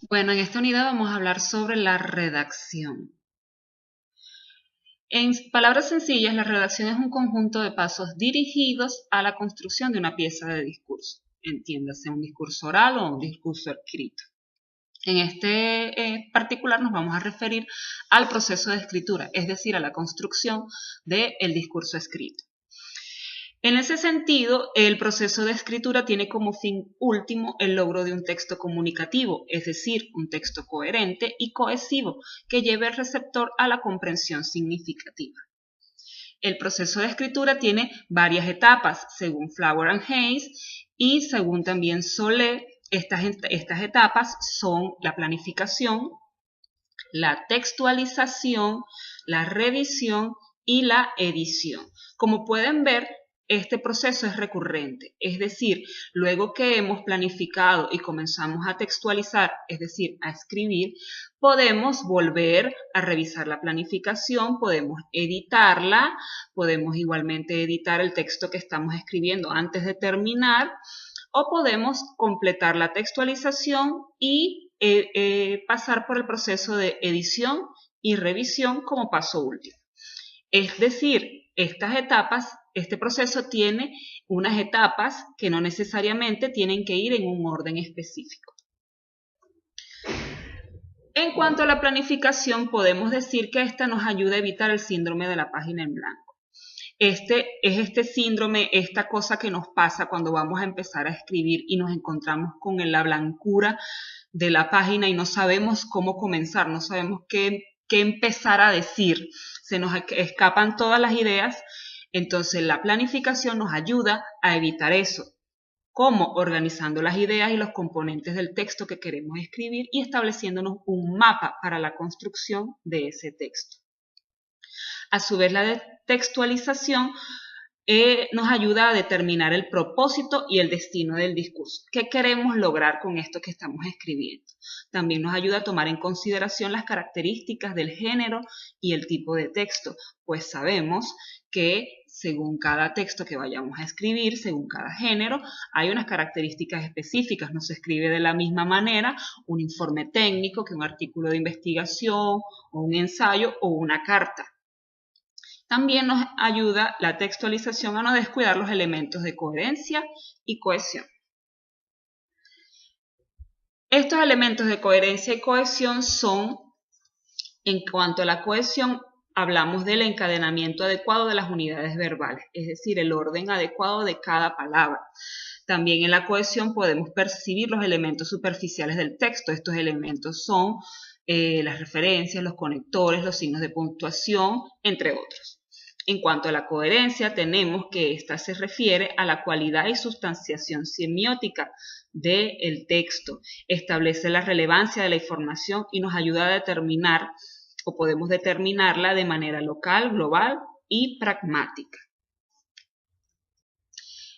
Bueno, en esta unidad vamos a hablar sobre la redacción. En palabras sencillas, la redacción es un conjunto de pasos dirigidos a la construcción de una pieza de discurso, entiéndase un discurso oral o un discurso escrito. En este particular nos vamos a referir al proceso de escritura, es decir, a la construcción del discurso escrito. En ese sentido, el proceso de escritura tiene como fin último el logro de un texto comunicativo, es decir, un texto coherente y cohesivo que lleve al receptor a la comprensión significativa. El proceso de escritura tiene varias etapas, según Flower and Hayes, y según también Solé. Estas etapas son la planificación, la textualización, la revisión y la edición. Como pueden ver, este proceso es recurrente, es decir, luego que hemos planificado y comenzamos a textualizar, es decir, a escribir, podemos volver a revisar la planificación, podemos editarla, podemos igualmente editar el texto que estamos escribiendo antes de terminar, o podemos completar la textualización y pasar por el proceso de edición y revisión como paso último. Es decir, estas etapas, este proceso tiene unas etapas que no necesariamente tienen que ir en un orden específico. En cuanto a la planificación, podemos decir que esta nos ayuda a evitar el síndrome de la página en blanco. Este síndrome, esta cosa que nos pasa cuando vamos a empezar a escribir y nos encontramos con la blancura de la página y no sabemos cómo comenzar, no sabemos qué empezar a decir, se nos escapan todas las ideas. Entonces la planificación nos ayuda a evitar eso. ¿Cómo? Organizando las ideas y los componentes del texto que queremos escribir y estableciéndonos un mapa para la construcción de ese texto. A su vez, la textualización nos ayuda a determinar el propósito y el destino del discurso. ¿Qué queremos lograr con esto que estamos escribiendo? También nos ayuda a tomar en consideración las características del género y el tipo de texto, pues sabemos que según cada texto que vayamos a escribir, según cada género, hay unas características específicas. No se escribe de la misma manera un informe técnico que un artículo de investigación o un ensayo o una carta. También nos ayuda la textualización a no descuidar los elementos de coherencia y cohesión. Estos elementos de coherencia y cohesión son, en cuanto a la cohesión, hablamos del encadenamiento adecuado de las unidades verbales, es decir, el orden adecuado de cada palabra. También en la cohesión podemos percibir los elementos superficiales del texto. Estos elementos son las referencias, los conectores, los signos de puntuación, entre otros. En cuanto a la coherencia, tenemos que esta se refiere a la cualidad y sustanciación semiótica del texto. Establece la relevancia de la información y nos ayuda a determinar, o podemos determinarla de manera local, global y pragmática.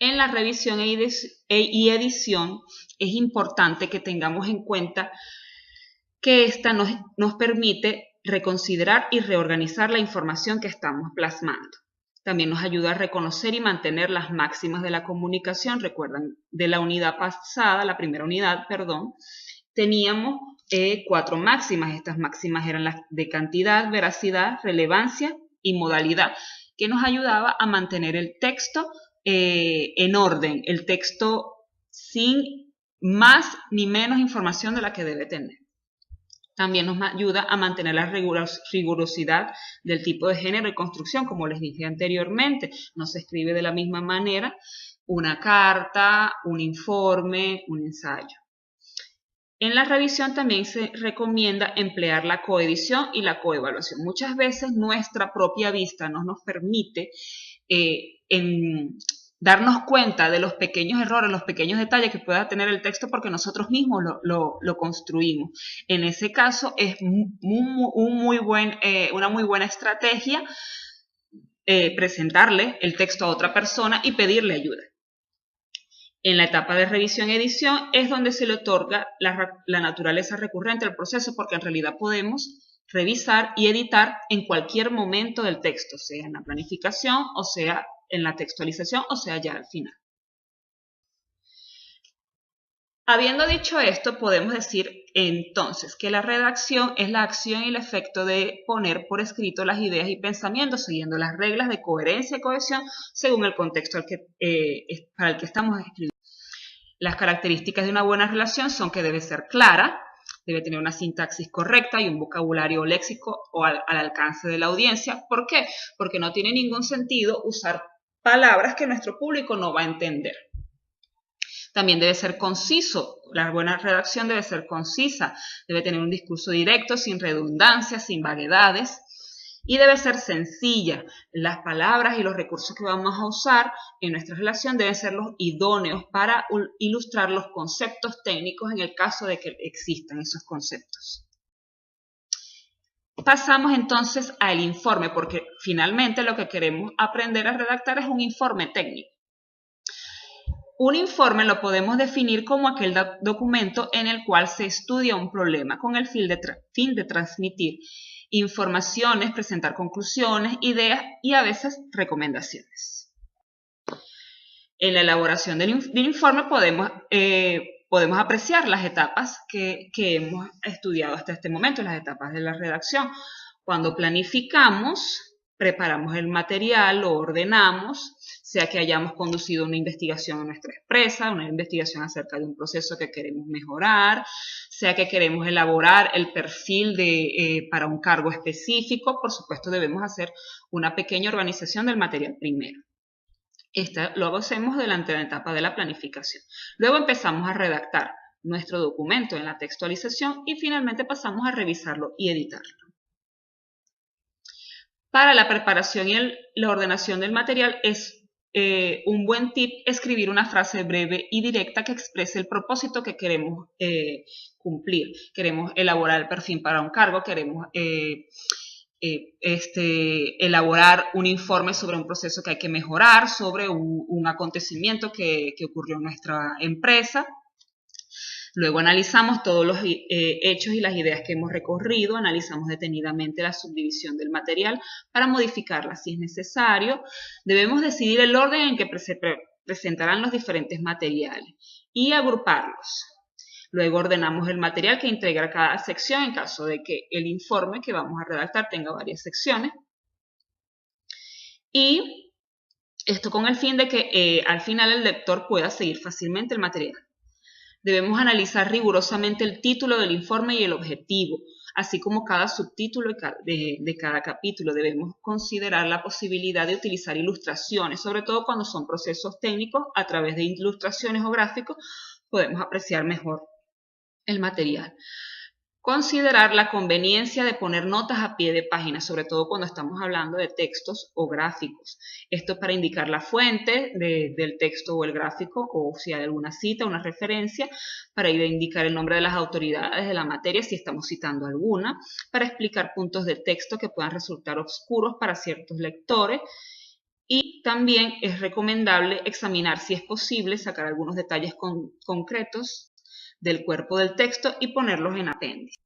En la revisión y edición es importante que tengamos en cuenta que esta nos permite reconsiderar y reorganizar la información que estamos plasmando. También nos ayuda a reconocer y mantener las máximas de la comunicación. Recuerdan, de la unidad pasada, la primera unidad, perdón, teníamos 4 máximas. Estas máximas eran las de cantidad, veracidad, relevancia y modalidad, que nos ayudaba a mantener el texto en orden, el texto sin más ni menos información de la que debe tener. También nos ayuda a mantener la rigurosidad del tipo de género y construcción, como les dije anteriormente. No se escribe de la misma manera una carta, un informe, un ensayo. En la revisión también se recomienda emplear la coedición y la coevaluación. Muchas veces nuestra propia vista no nos permite darnos cuenta de los pequeños errores, los pequeños detalles que pueda tener el texto porque nosotros mismos lo construimos. En ese caso es una muy buena estrategia presentarle el texto a otra persona y pedirle ayuda. En la etapa de revisión-edición es donde se le otorga la naturaleza recurrente al proceso, porque en realidad podemos revisar y editar en cualquier momento del texto, sea en la planificación, o sea en la textualización, o sea ya al final. Habiendo dicho esto, podemos decir Entonces, que la redacción es la acción y el efecto de poner por escrito las ideas y pensamientos siguiendo las reglas de coherencia y cohesión según el contexto para el que estamos escribiendo. Las características de una buena relación son que debe ser clara, debe tener una sintaxis correcta y un vocabulario léxico al alcance de la audiencia. ¿Por qué? Porque no tiene ningún sentido usar palabras que nuestro público no va a entender. También debe ser conciso, la buena redacción debe ser concisa, debe tener un discurso directo, sin redundancias, sin vaguedades, y debe ser sencilla. Las palabras y los recursos que vamos a usar en nuestra relación deben ser los idóneos para ilustrar los conceptos técnicos en el caso de que existan esos conceptos. Pasamos entonces al informe, porque finalmente lo que queremos aprender a redactar es un informe técnico. Un informe lo podemos definir como aquel documento en el cual se estudia un problema con el fin de transmitir informaciones, presentar conclusiones, ideas y a veces recomendaciones. En la elaboración del informe podemos apreciar las etapas que hemos estudiado hasta este momento, las etapas de la redacción. Cuando planificamos, preparamos el material, lo ordenamos, sea que hayamos conducido una investigación en nuestra empresa, una investigación acerca de un proceso que queremos mejorar, sea que queremos elaborar el perfil para un cargo específico. Por supuesto, debemos hacer una pequeña organización del material primero. Lo hacemos durante la etapa de la planificación. Luego empezamos a redactar nuestro documento en la textualización y finalmente pasamos a revisarlo y editarlo. Para la preparación y la ordenación del material es un buen tip escribir una frase breve y directa que exprese el propósito que queremos cumplir. Queremos elaborar el perfil para un cargo, queremos elaborar un informe sobre un proceso que hay que mejorar, sobre un acontecimiento que ocurrió en nuestra empresa. Luego analizamos todos los hechos y las ideas que hemos recorrido, analizamos detenidamente la subdivisión del material para modificarla si es necesario. Debemos decidir el orden en que se presentarán los diferentes materiales y agruparlos. Luego ordenamos el material que integra cada sección en caso de que el informe que vamos a redactar tenga varias secciones. Y esto con el fin de que al final el lector pueda seguir fácilmente el material. Debemos analizar rigurosamente el título del informe y el objetivo, así como cada subtítulo de cada capítulo. Debemos considerar la posibilidad de utilizar ilustraciones, sobre todo cuando son procesos técnicos. A través de ilustraciones o gráficos podemos apreciar mejor el material. Considerar la conveniencia de poner notas a pie de página, sobre todo cuando estamos hablando de textos o gráficos. Esto para indicar la fuente del texto o el gráfico, o si hay alguna cita, una referencia, para indicar el nombre de las autoridades de la materia, si estamos citando alguna, para explicar puntos del texto que puedan resultar oscuros para ciertos lectores. Y también es recomendable examinar si es posible sacar algunos detalles concretos del cuerpo del texto y ponerlos en apéndice.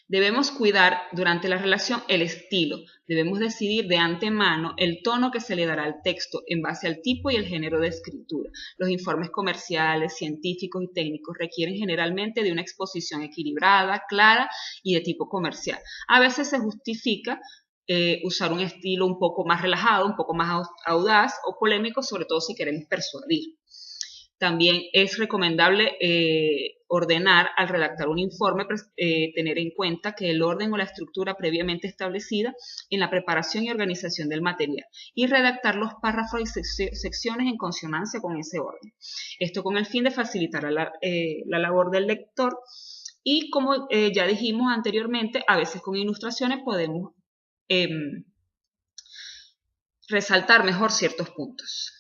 Debemos cuidar durante la redacción el estilo. Debemos decidir de antemano el tono que se le dará al texto en base al tipo y el género de escritura. Los informes comerciales, científicos y técnicos requieren generalmente de una exposición equilibrada, clara y de tipo comercial. A veces se justifica usar un estilo un poco más relajado, un poco más audaz o polémico, sobre todo si queremos persuadir. También es recomendable ordenar al redactar un informe, tener en cuenta que el orden o la estructura previamente establecida en la preparación y organización del material y redactar los párrafos y secciones en consonancia con ese orden. Esto con el fin de facilitar la labor del lector y, como ya dijimos anteriormente, a veces con ilustraciones podemos resaltar mejor ciertos puntos.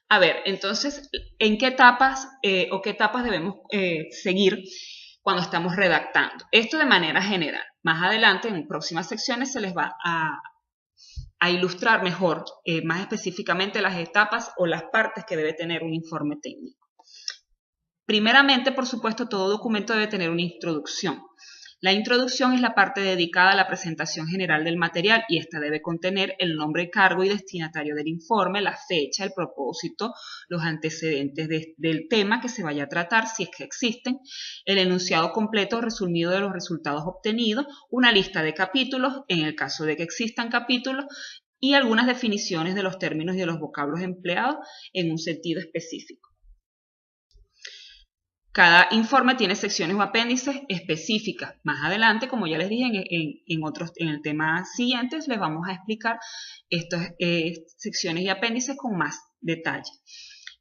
A ver, entonces, ¿en qué etapas o qué etapas debemos seguir cuando estamos redactando? Esto de manera general. Más adelante, en próximas secciones, se les va a ilustrar mejor, más específicamente, las etapas o las partes que debe tener un informe técnico. Primeramente, por supuesto, todo documento debe tener una introducción. La introducción es la parte dedicada a la presentación general del material y esta debe contener el nombre, cargo y destinatario del informe, la fecha, el propósito, los antecedentes del tema que se vaya a tratar, si es que existen, el enunciado completo resumido de los resultados obtenidos, una lista de capítulos, en el caso de que existan capítulos, y algunas definiciones de los términos y de los vocablos empleados en un sentido específico. Cada informe tiene secciones o apéndices específicas. Más adelante, como ya les dije en el tema siguiente, les vamos a explicar estas secciones y apéndices con más detalle.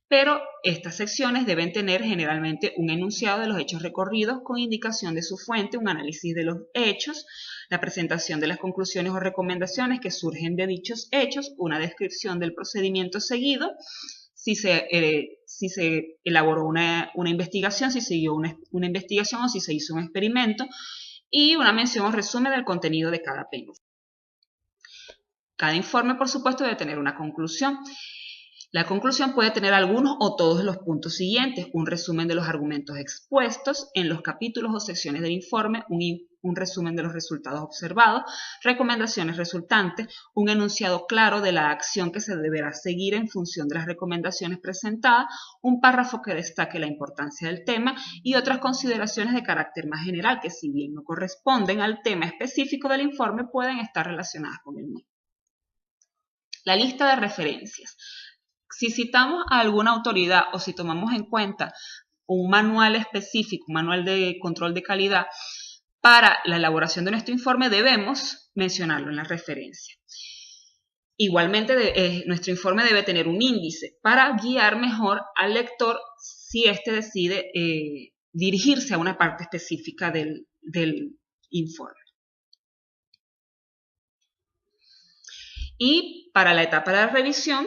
Pero estas secciones deben tener generalmente un enunciado de los hechos recorridos con indicación de su fuente, un análisis de los hechos, la presentación de las conclusiones o recomendaciones que surgen de dichos hechos, una descripción del procedimiento seguido, si se elaboró una investigación, si se siguió una investigación o si se hizo un experimento, y una mención o resumen del contenido de cada apéndice. Cada informe, por supuesto, debe tener una conclusión. La conclusión puede tener algunos o todos los puntos siguientes: un resumen de los argumentos expuestos en los capítulos o secciones del informe, un resumen de los resultados observados, recomendaciones resultantes, un enunciado claro de la acción que se deberá seguir en función de las recomendaciones presentadas, un párrafo que destaque la importancia del tema y otras consideraciones de carácter más general que, si bien no corresponden al tema específico del informe, pueden estar relacionadas con el mismo. La lista de referencias. Si citamos a alguna autoridad o si tomamos en cuenta un manual específico, un manual de control de calidad para la elaboración de nuestro informe, debemos mencionarlo en la referencia. Igualmente, nuestro informe debe tener un índice para guiar mejor al lector si éste decide dirigirse a una parte específica del informe. Y para la etapa de la revisión,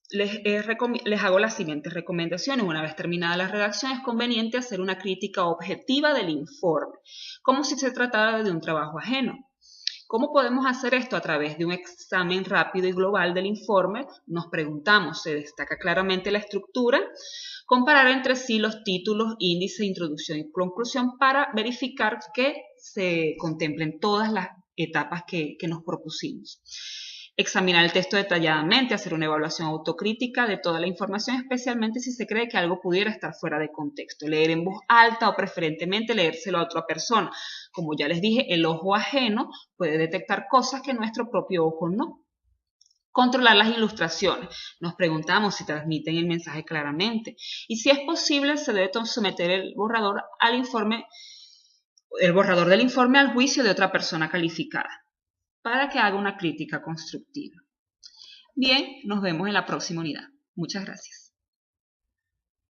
les hago las siguientes recomendaciones. Una vez terminada la redacción, es conveniente hacer una crítica objetiva del informe, como si se tratara de un trabajo ajeno. ¿Cómo podemos hacer esto? A través de un examen rápido y global del informe. Nos preguntamos, ¿se destaca claramente la estructura? Comparar entre sí los títulos, índice, introducción y conclusión para verificar que se contemplen todas las etapas que nos propusimos. Examinar el texto detalladamente, hacer una evaluación autocrítica de toda la información, especialmente si se cree que algo pudiera estar fuera de contexto. Leer en voz alta o preferentemente leérselo a otra persona. Como ya les dije, el ojo ajeno puede detectar cosas que nuestro propio ojo no. Controlar las ilustraciones. Nos preguntamos si transmiten el mensaje claramente. Y si es posible, se debe someter el borrador del informe al juicio de otra persona calificada, para que haga una crítica constructiva. Bien, nos vemos en la próxima unidad. Muchas gracias.